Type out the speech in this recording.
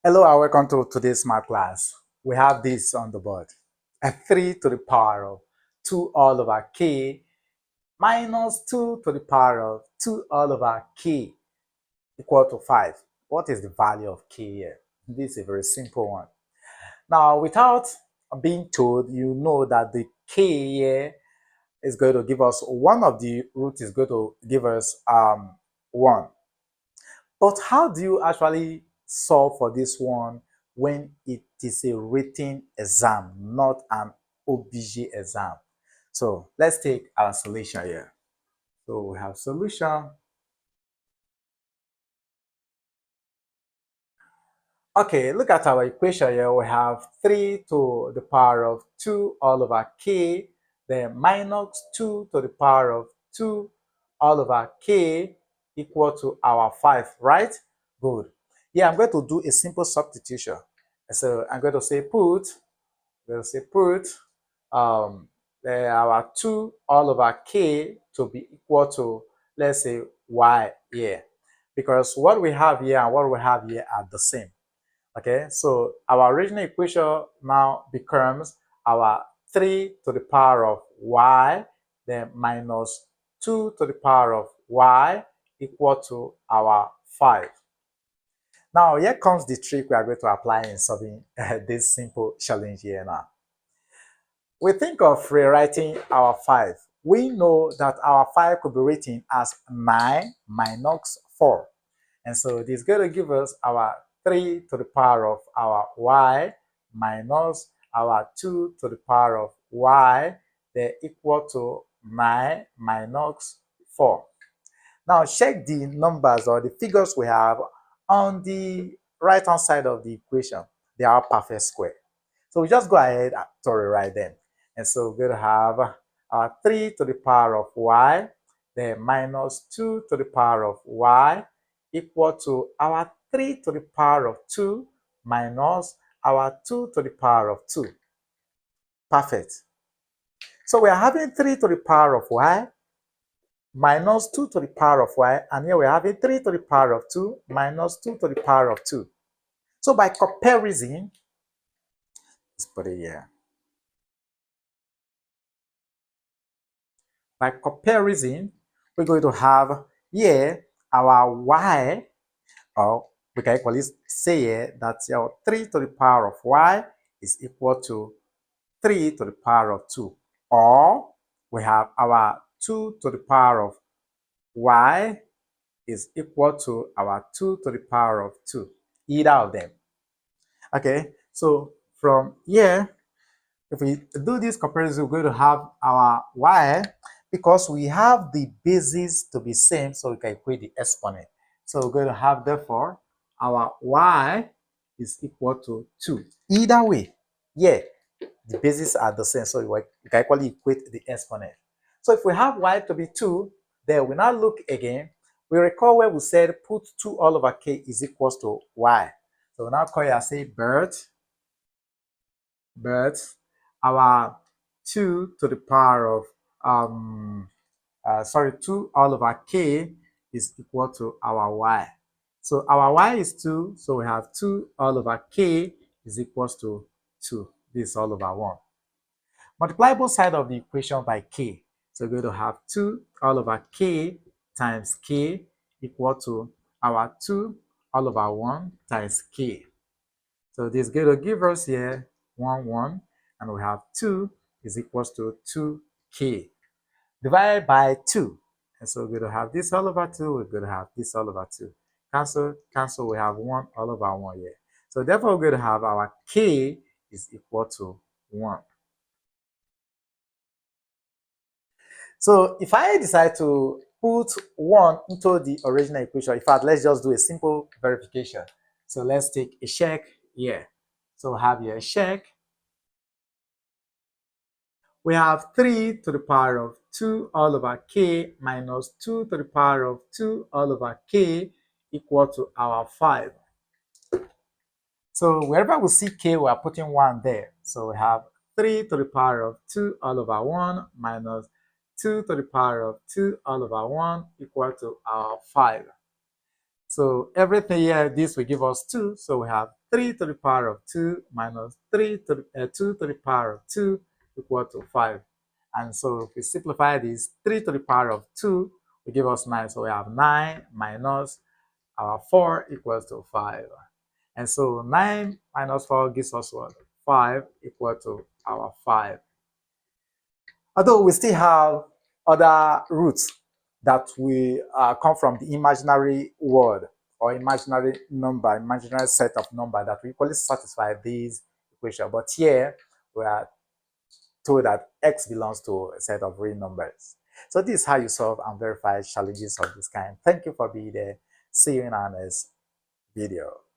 Hello and welcome to today's math class. We have this on the board. A 3 to the power of 2 all over k minus 2 to the power of 2 all over k equal to 5. What is the value of k here? This is a very simple one. Now, without being told, you know that the k here is going to give us one of the root is going to give us 1. But how do you actually solve for this one when it is a written exam, not an OBJ exam? So let's take our solution here. So we have solution. Okay, look at our equation here. We have 3 to the power of 2 all over k, then minus 2 to the power of 2 all over k equal to our 5, right? Good. Yeah, I'm going to do a simple substitution. So I'm going to say put our 2 all over k to be equal to, let's say, y here. Because what we have here and what we have here are the same. Okay, so our original equation now becomes our 3 to the power of y, then minus 2 to the power of y equal to our 5. Now, here comes the trick we are going to apply in solving this simple challenge here now. We think of rewriting our 5. We know that our 5 could be written as 9 minus 4. And so this is going to give us our 3 to the power of our y minus our 2 to the power of y, they're equal to 9 minus 4. Now check the numbers or the figures we have on the right hand side of the equation. They are perfect square. So we just go ahead to rewrite them. And so we're going to have our 3 to the power of y, then minus 2 to the power of y equal to our 3 to the power of 2 minus our 2 to the power of 2. Perfect. So we are having 3 to the power of y minus 2 to the power of y, and here we're having 3 to the power of 2 minus 2 to the power of 2. So by comparison, let's put it here. By comparison, we're going to have here our y, or we can equally say here that your 3 to the power of y is equal to 3 to the power of 2. Or we have our 2 to the power of y is equal to our 2 to the power of 2. Either of them. Okay, so from here, if we do this comparison, we're going to have our y, because we have the bases to be same, so we can equate the exponent. So we're going to have, therefore, our y is equal to 2. Either way, yeah, the bases are the same, so we can equally equate the exponent. So if we have y to be 2, then we now look again. We recall where we said put 2 all over k is equals to y. So we now call it and say but our 2 to the power of 2 all over k is equal to our y. So our y is 2, so we have 2 all over k is equals to 2. This is all over 1. Multiply both sides of the equation by k. So we're going to have 2 all over k times k equal to our 2 all over 1 times k. So this is going to give us here 1, 1, and we have 2 is equals to 2k. Divided by 2. And so we're going to have this all over 2, we're going to have this all over 2. Cancel, we have 1 all over 1 here. So therefore, we're going to have our k is equal to 1. So if I decide to put 1 into the original equation, in fact, let's just do a simple verification. So let's take a check here. So we have here a check. We have 3 to the power of 2 all over k minus 2 to the power of 2 all over k equal to our 5. So wherever we see k, we are putting 1 there. So we have 3 to the power of 2 all over 1 minus 2 to the power of 2 all over 1 equal to our 5. So everything here, this will give us 2. So we have 3 to the power of 2 minus 2 to the power of 2 equal to 5. And so if we simplify this, 3 to the power of 2 will give us 9. So we have 9 minus our 4 equals to 5. And so 9 minus 4 gives us what? 5 equal to our 5. Although we still have other roots that will come from the imaginary word or imaginary number, imaginary set of number that will equally satisfy this equation. But here we are told that x belongs to a set of real numbers. So this is how you solve and verify challenges of this kind. Thank you for being there. See you in our next video.